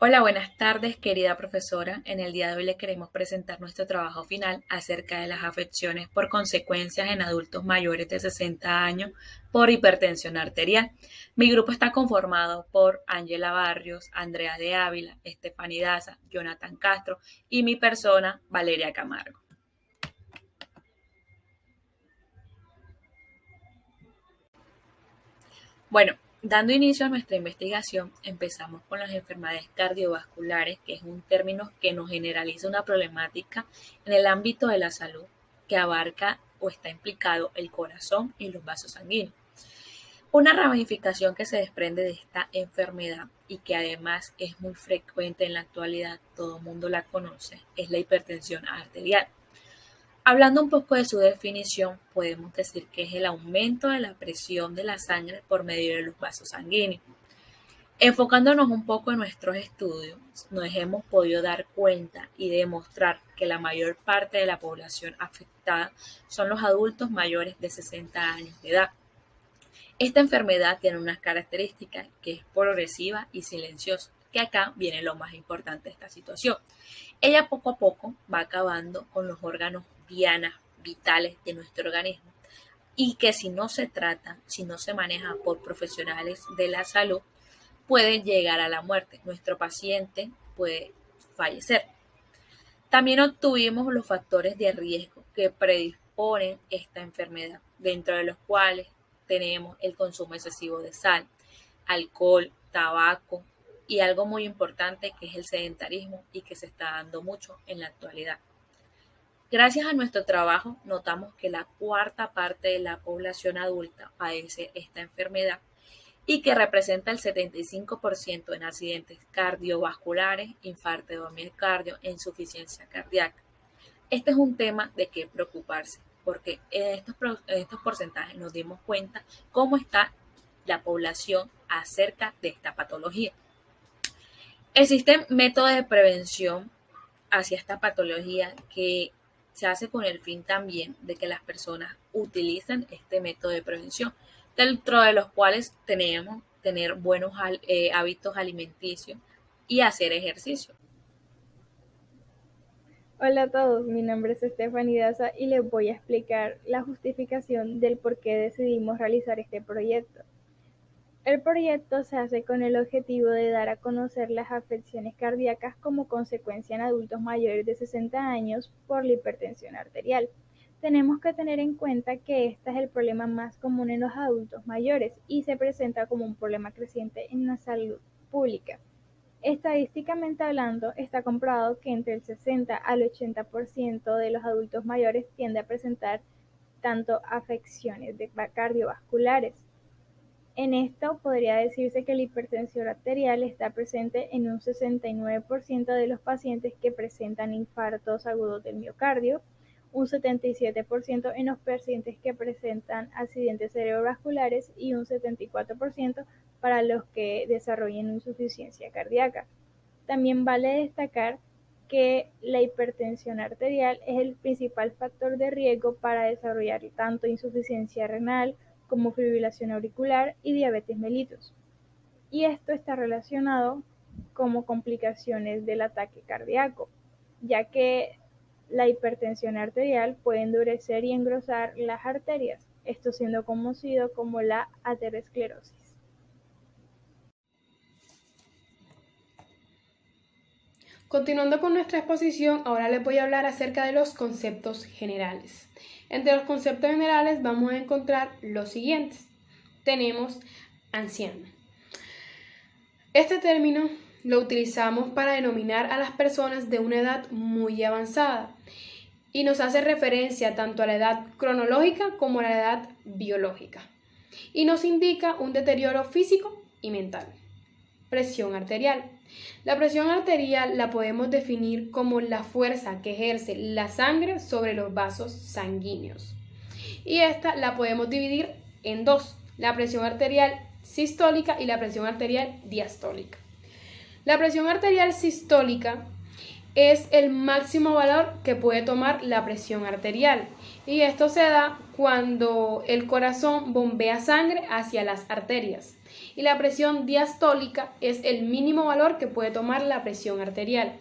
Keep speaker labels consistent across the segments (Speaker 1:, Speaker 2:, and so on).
Speaker 1: Hola, buenas tardes, querida profesora. En el día de hoy le queremos presentar nuestro trabajo final acerca de las afecciones por consecuencias en adultos mayores de 60 años por hipertensión arterial. Mi grupo está conformado por Ángela Barrios, Andrea de Ávila, Estefany Daza, Jonathan Castro y mi persona, Valeria Camargo. Bueno, dando inicio a nuestra investigación, empezamos con las enfermedades cardiovasculares, que es un término que nos generaliza una problemática en el ámbito de la salud que abarca o está implicado el corazón y los vasos sanguíneos. Una ramificación que se desprende de esta enfermedad y que además es muy frecuente en la actualidad, todo el mundo la conoce, es la hipertensión arterial. Hablando un poco de su definición, podemos decir que es el aumento de la presión de la sangre por medio de los vasos sanguíneos. Enfocándonos un poco en nuestros estudios, nos hemos podido dar cuenta y demostrar que la mayor parte de la población afectada son los adultos mayores de 60 años de edad. Esta enfermedad tiene unas características que es progresiva y silenciosa, que acá viene lo más importante de esta situación. Ella poco a poco va acabando con los órganos dianas vitales de nuestro organismo y que si no se trata, si no se maneja por profesionales de la salud, puede llegar a la muerte. Nuestro paciente puede fallecer. También obtuvimos los factores de riesgo que predisponen esta enfermedad, dentro de los cuales tenemos el consumo excesivo de sal, alcohol, tabaco y algo muy importante que es el sedentarismo y que se está dando mucho en la actualidad. Gracias a nuestro trabajo notamos que la cuarta parte de la población adulta padece esta enfermedad y que representa el 75% en accidentes cardiovasculares, infarto de miocardio e insuficiencia cardíaca. Este es un tema de que preocuparse, porque en estos porcentajes nos dimos cuenta cómo está la población acerca de esta patología. Existen métodos de prevención hacia esta patología que se hace con el fin también de que las personas utilicen este método de prevención, dentro de los cuales tenemos tener buenos hábitos alimenticios y hacer ejercicio.
Speaker 2: Hola a todos, mi nombre es Estefany Daza y les voy a explicar la justificación del por qué decidimos realizar este proyecto. El proyecto se hace con el objetivo de dar a conocer las afecciones cardíacas como consecuencia en adultos mayores de 60 años por la hipertensión arterial. Tenemos que tener en cuenta que este es el problema más común en los adultos mayores y se presenta como un problema creciente en la salud pública. Estadísticamente hablando, está comprobado que entre el 60 al 80% de los adultos mayores tiende a presentar tanto afecciones cardiovasculares. En esto podría decirse que la hipertensión arterial está presente en un 69% de los pacientes que presentan infartos agudos del miocardio, un 77% en los pacientes que presentan accidentes cerebrovasculares y un 74% para los que desarrollen insuficiencia cardíaca. También vale destacar que la hipertensión arterial es el principal factor de riesgo para desarrollar tanto insuficiencia renal como fibrilación auricular y diabetes mellitus. Y esto está relacionado como complicaciones del ataque cardíaco, ya que la hipertensión arterial puede endurecer y engrosar las arterias, esto siendo conocido como la aterosclerosis.
Speaker 3: Continuando con nuestra exposición, ahora les voy a hablar acerca de los conceptos generales. Entre los conceptos generales vamos a encontrar los siguientes. Tenemos anciano. Este término lo utilizamos para denominar a las personas de una edad muy avanzada y nos hace referencia tanto a la edad cronológica como a la edad biológica y nos indica un deterioro físico y mental. Presión arterial. La presión arterial la podemos definir como la fuerza que ejerce la sangre sobre los vasos sanguíneos. Y esta la podemos dividir en dos, la presión arterial sistólica y la presión arterial diastólica. La presión arterial sistólica es el máximo valor que puede tomar la presión arterial y esto se da cuando el corazón bombea sangre hacia las arterias y la presión diastólica es el mínimo valor que puede tomar la presión arterial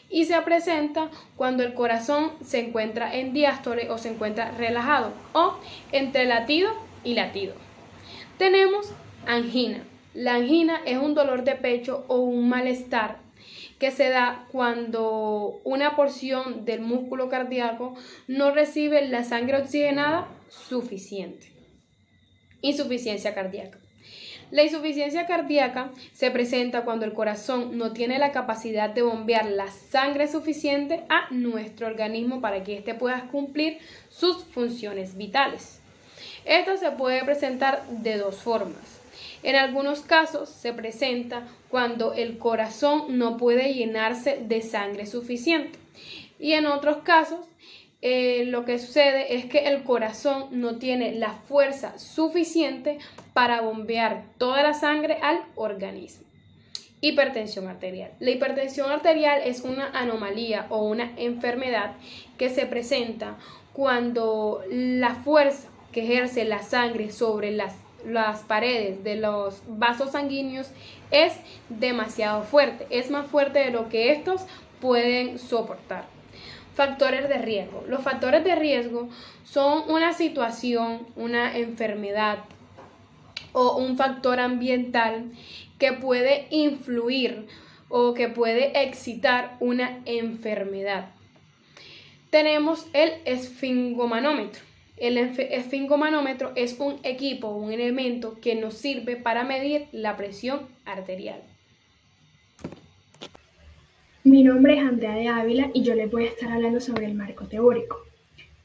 Speaker 3: y se presenta cuando el corazón se encuentra en diástole o se encuentra relajado o entre latido y latido. Tenemos angina. La angina es un dolor de pecho o un malestar que se da cuando una porción del músculo cardíaco no recibe la sangre oxigenada suficiente. Insuficiencia cardíaca. La insuficiencia cardíaca se presenta cuando el corazón no tiene la capacidad de bombear la sangre suficiente a nuestro organismo para que éste pueda cumplir sus funciones vitales. Esto se puede presentar de dos formas. En algunos casos se presenta cuando el corazón no puede llenarse de sangre suficiente y en otros casos lo que sucede es que el corazón no tiene la fuerza suficiente para bombear toda la sangre al organismo. Hipertensión arterial. La hipertensión arterial es una anomalía o una enfermedad que se presenta cuando la fuerza que ejerce la sangre sobre las paredes de los vasos sanguíneos es demasiado fuerte, es más fuerte de lo que estos pueden soportar. Factores de riesgo. Los factores de riesgo son una situación, una enfermedad o un factor ambiental que puede influir o que puede excitar una enfermedad. Tenemos el esfingomanómetro. El esfingomanómetro es un equipo, un elemento que nos sirve para medir la presión arterial.
Speaker 4: Mi nombre es Andrea de Ávila y yo les voy a estar hablando sobre el marco teórico.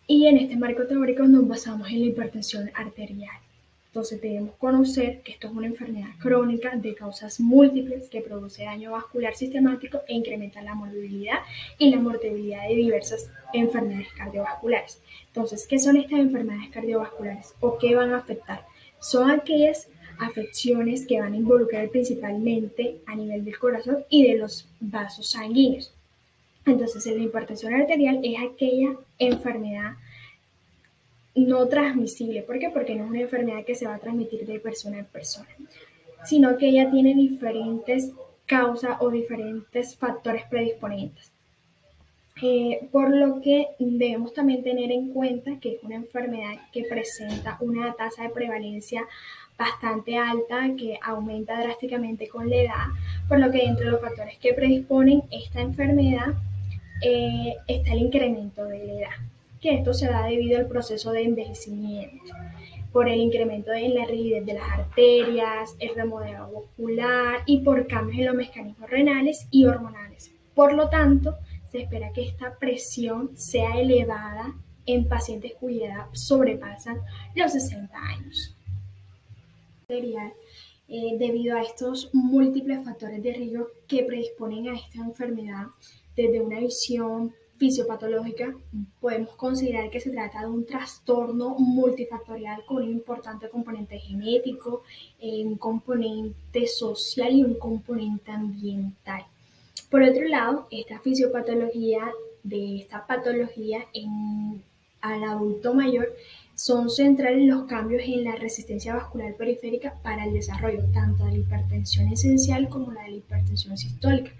Speaker 4: Y en este marco teórico nos basamos en la hipertensión arterial. Entonces debemos conocer que esto es una enfermedad crónica de causas múltiples que produce daño vascular sistemático e incrementa la morbilidad y la mortalidad de diversas enfermedades cardiovasculares. Entonces, ¿qué son estas enfermedades cardiovasculares o qué van a afectar? Son aquellas afecciones que van a involucrar principalmente a nivel del corazón y de los vasos sanguíneos. Entonces, la hipertensión arterial es aquella enfermedad no transmisible. ¿Por qué? Porque no es una enfermedad que se va a transmitir de persona en persona, sino que ella tiene diferentes causas o diferentes factores predisponentes. Por lo que debemos también tener en cuenta que es una enfermedad que presenta una tasa de prevalencia bastante alta que aumenta drásticamente con la edad, por lo que entre los factores que predisponen esta enfermedad está el incremento de la edad, que esto se da debido al proceso de envejecimiento, por el incremento en la rigidez de las arterias, el remodelado muscular y por cambios en los mecanismos renales y hormonales. Por lo tanto, se espera que esta presión sea elevada en pacientes cuya edad sobrepasan los 60 años. Debido a estos múltiples factores de riesgo que predisponen a esta enfermedad, desde una visión fisiopatológica, podemos considerar que se trata de un trastorno multifactorial con un importante componente genético, un componente social y un componente ambiental. Por otro lado, esta fisiopatología de esta patología al adulto mayor son centrales los cambios en la resistencia vascular periférica para el desarrollo tanto de la hipertensión esencial como la de la hipertensión sistólica,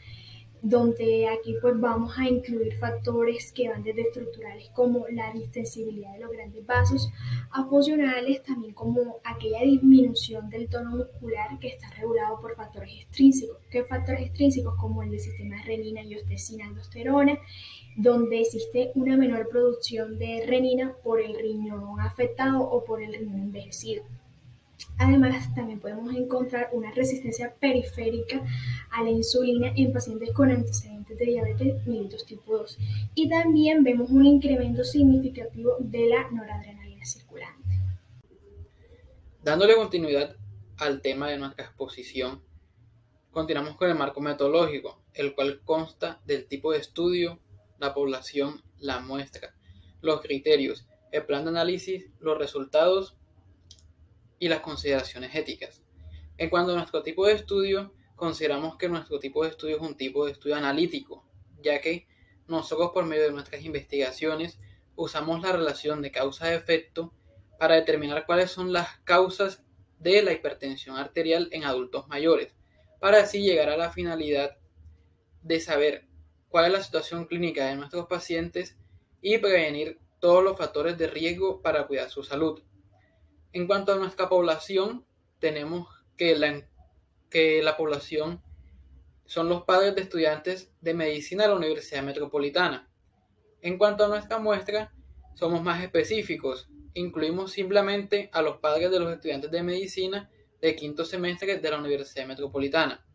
Speaker 4: donde aquí pues vamos a incluir factores que van desde estructurales como la distensibilidad de los grandes vasos a funcionales también como aquella disminución del tono muscular que está regulado por factores extrínsecos. ¿Qué factores extrínsecos? Como el del sistema de renina, angiotensina, aldosterona, donde existe una menor producción de renina por el riñón afectado o por el riñón envejecido. Además, también podemos encontrar una resistencia periférica a la insulina en pacientes con antecedentes de diabetes mellitus tipo 2. Y también vemos un incremento significativo de la noradrenalina circulante.
Speaker 5: Dándole continuidad al tema de nuestra exposición, continuamos con el marco metodológico, el cual consta del tipo de estudio, la población, la muestra, los criterios, el plan de análisis, los resultados y las consideraciones éticas. En cuanto a nuestro tipo de estudio, consideramos que nuestro tipo de estudio es un tipo de estudio analítico, ya que nosotros por medio de nuestras investigaciones usamos la relación de causa-efecto para determinar cuáles son las causas de la hipertensión arterial en adultos mayores, para así llegar a la finalidad de saber cuál es la situación clínica de nuestros pacientes y prevenir todos los factores de riesgo para cuidar su salud. En cuanto a nuestra población, tenemos que la población son los padres de estudiantes de medicina de la Universidad Metropolitana. En cuanto a nuestra muestra, somos más específicos. Incluimos simplemente a los padres de los estudiantes de medicina de quinto semestre de la Universidad Metropolitana.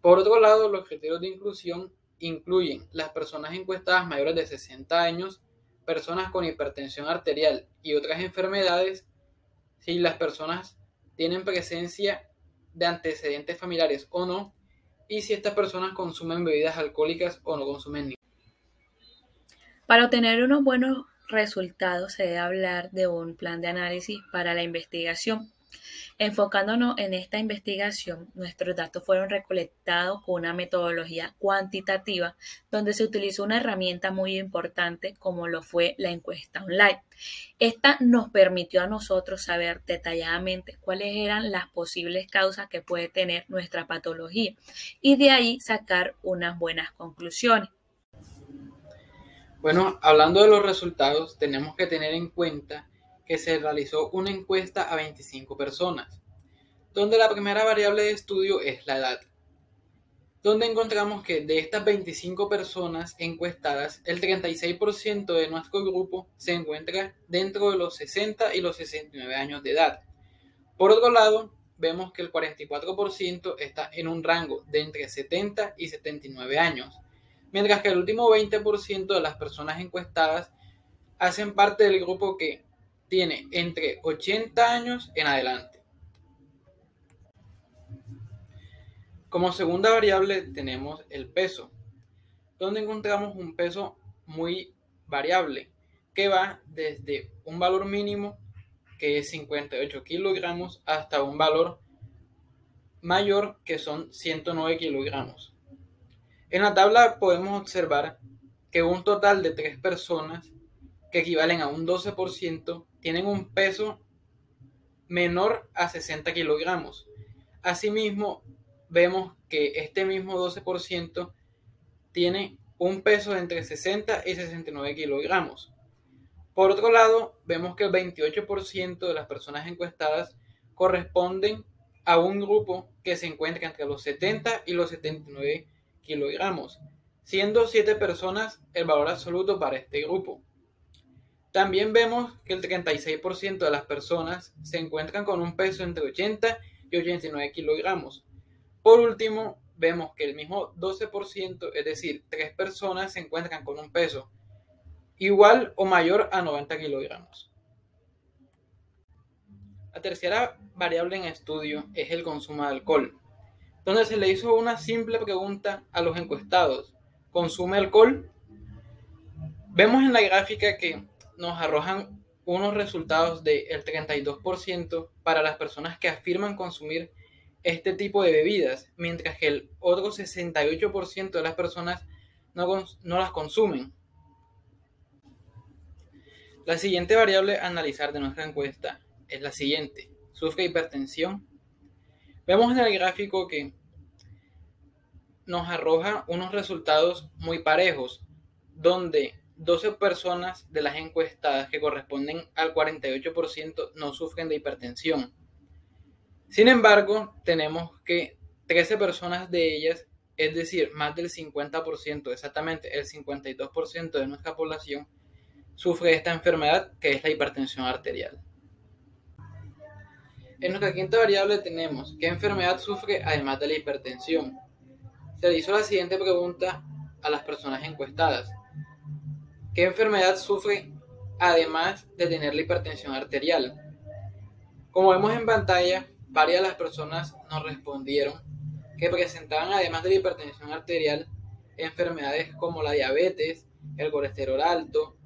Speaker 5: Por otro lado, los criterios de inclusión incluyen las personas encuestadas mayores de 60 años, personas con hipertensión arterial y otras enfermedades, si las personas tienen presencia de antecedentes familiares o no, y si estas personas consumen bebidas alcohólicas o no consumen ninguna.
Speaker 1: Para obtener unos buenos resultados se debe hablar de un plan de análisis para la investigación. Enfocándonos en esta investigación, nuestros datos fueron recolectados con una metodología cuantitativa donde se utilizó una herramienta muy importante como lo fue la encuesta online. Esta nos permitió a nosotros saber detalladamente cuáles eran las posibles causas que puede tener nuestra patología y de ahí sacar unas buenas conclusiones.
Speaker 5: Bueno, hablando de los resultados, tenemos que tener en cuenta que se realizó una encuesta a 25 personas, donde la primera variable de estudio es la edad, donde encontramos que de estas 25 personas encuestadas, el 36% de nuestro grupo se encuentra dentro de los 60 y los 69 años de edad. Por otro lado, vemos que el 44% está en un rango de entre 70 y 79 años, mientras que el último 20% de las personas encuestadas hacen parte del grupo que tiene entre 80 años en adelante. Como segunda variable tenemos el peso, donde encontramos un peso muy variable, que va desde un valor mínimo, que es 58 kilogramos, hasta un valor mayor, que son 109 kilogramos. En la tabla podemos observar que un total de 3 personas, que equivalen a un 12%, tienen un peso menor a 60 kilogramos. Asimismo, vemos que este mismo 12% tiene un peso de entre 60 y 69 kilogramos. Por otro lado, vemos que el 28% de las personas encuestadas corresponden a un grupo que se encuentra entre los 70 y los 79 kilogramos, siendo 7 personas el valor absoluto para este grupo. También vemos que el 36% de las personas se encuentran con un peso entre 80 y 89 kilogramos. Por último, vemos que el mismo 12%, es decir, 3 personas se encuentran con un peso igual o mayor a 90 kilogramos. La tercera variable en estudio es el consumo de alcohol, donde se le hizo una simple pregunta a los encuestados: ¿consume alcohol? Vemos en la gráfica que nos arrojan unos resultados del 32% para las personas que afirman consumir este tipo de bebidas, mientras que el otro 68% de las personas no las consumen. La siguiente variable a analizar de nuestra encuesta es la siguiente: ¿sufre hipertensión? Vemos en el gráfico que nos arroja unos resultados muy parejos, donde 12 personas de las encuestadas, que corresponden al 48%, no sufren de hipertensión. Sin embargo, tenemos que 13 personas de ellas, es decir, más del 50%, exactamente el 52% de nuestra población, sufre esta enfermedad, que es la hipertensión arterial. En nuestra quinta variable tenemos ¿qué enfermedad sufre además de la hipertensión? Se le hizo la siguiente pregunta a las personas encuestadas: ¿qué enfermedad sufre además de tener la hipertensión arterial? Como vemos en pantalla, varias de las personas nos respondieron que presentaban, además de la hipertensión arterial, enfermedades como la diabetes, el colesterol alto,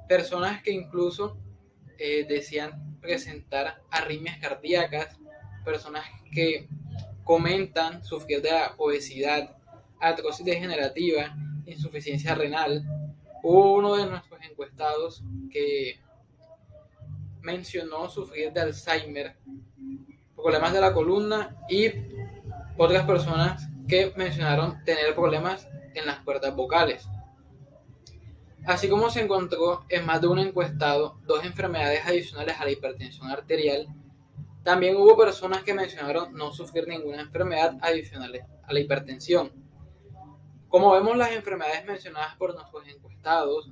Speaker 5: personas que incluso decían presentar arritmias cardíacas, personas que comentan sufrir de la obesidad, artrosis degenerativa, insuficiencia renal. Hubo uno de nuestros encuestados que mencionó sufrir de Alzheimer problemas de la columna y otras personas que mencionaron tener problemas en las cuerdas vocales. Así como se encontró en más de un encuestado 2 enfermedades adicionales a la hipertensión arterial, también hubo personas que mencionaron no sufrir ninguna enfermedad adicional a la hipertensión. Como vemos, las enfermedades mencionadas por nuestros encuestados,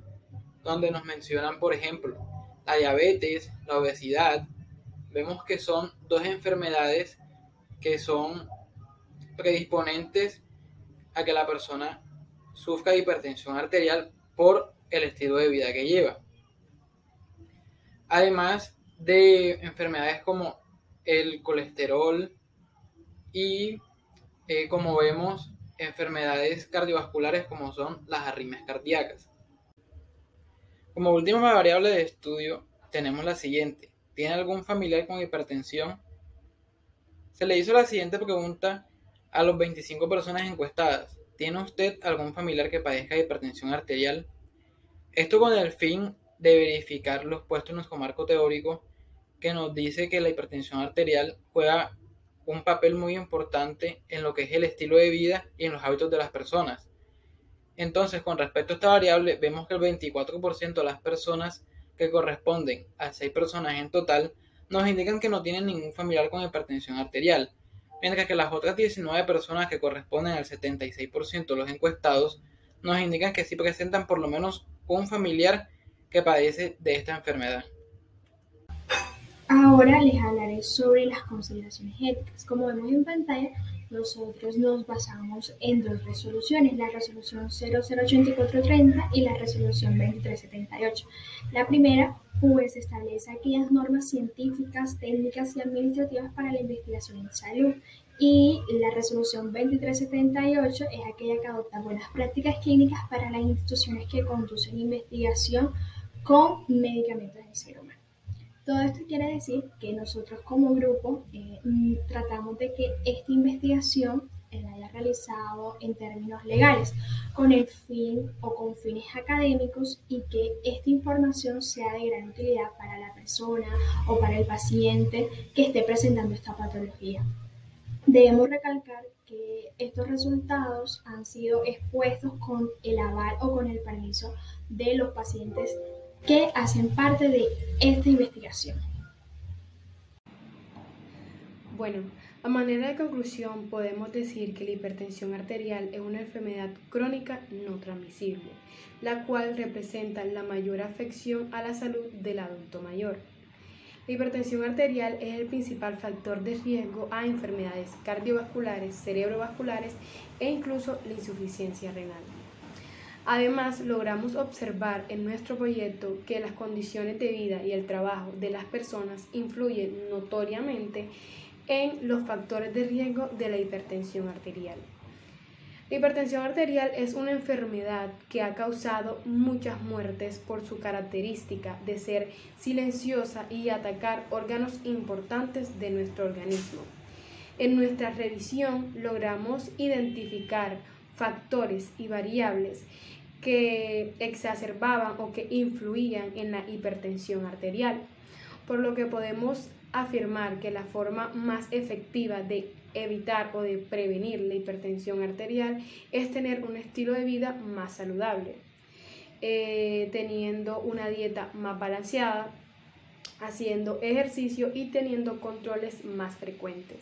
Speaker 5: donde nos mencionan, por ejemplo, la diabetes, la obesidad, vemos que son 2 enfermedades que son predisponentes a que la persona sufra de hipertensión arterial por el estilo de vida que lleva. Además de enfermedades como el colesterol y, como vemos, enfermedades cardiovasculares como son las arritmias cardíacas. Como última variable de estudio tenemos la siguiente: ¿tiene algún familiar con hipertensión? Se le hizo la siguiente pregunta a los 25 personas encuestadas: ¿tiene usted algún familiar que padezca de hipertensión arterial? Esto con el fin de verificar los puestos en nuestro marco teórico, que nos dice que la hipertensión arterial juega un papel muy importante en lo que es el estilo de vida y en los hábitos de las personas. Entonces, con respecto a esta variable, vemos que el 24% de las personas, que corresponden a 6 personas en total, nos indican que no tienen ningún familiar con hipertensión arterial, mientras que las otras 19 personas, que corresponden al 76% de los encuestados, nos indican que sí presentan por lo menos un familiar que padece de esta enfermedad.
Speaker 4: Ahora les hablaré sobre las consideraciones éticas. Como vemos en pantalla, nosotros nos basamos en 2 resoluciones, la resolución 008430 y la resolución 2378. La primera, pues, establece aquellas normas científicas, técnicas y administrativas para la investigación en salud, y la resolución 2378 es aquella que adopta buenas prácticas clínicas para las instituciones que conducen investigación con medicamentos en ser humano. Todo esto quiere decir que nosotros como grupo tratamos de que esta investigación la haya realizado en términos legales, con el fin o con fines académicos, y que esta información sea de gran utilidad para la persona o para el paciente que esté presentando esta patología. Debemos recalcar que estos resultados han sido expuestos con el aval o con el permiso de los pacientes que hacen parte de esta investigación.
Speaker 3: Bueno, a manera de conclusión podemos decir que la hipertensión arterial es una enfermedad crónica no transmisible, la cual representa la mayor afección a la salud del adulto mayor. La hipertensión arterial es el principal factor de riesgo a enfermedades cardiovasculares, cerebrovasculares e incluso la insuficiencia renal. Además, logramos observar en nuestro proyecto que las condiciones de vida y el trabajo de las personas influyen notoriamente en los factores de riesgo de la hipertensión arterial. La hipertensión arterial es una enfermedad que ha causado muchas muertes por su característica de ser silenciosa y atacar órganos importantes de nuestro organismo. En nuestra revisión logramos identificar factores y variables que exacerbaban o que influían en la hipertensión arterial, por lo que podemos afirmar que la forma más efectiva de evitar o de prevenir la hipertensión arterial es tener un estilo de vida más saludable, teniendo una dieta más balanceada, haciendo ejercicio y teniendo controles más frecuentes.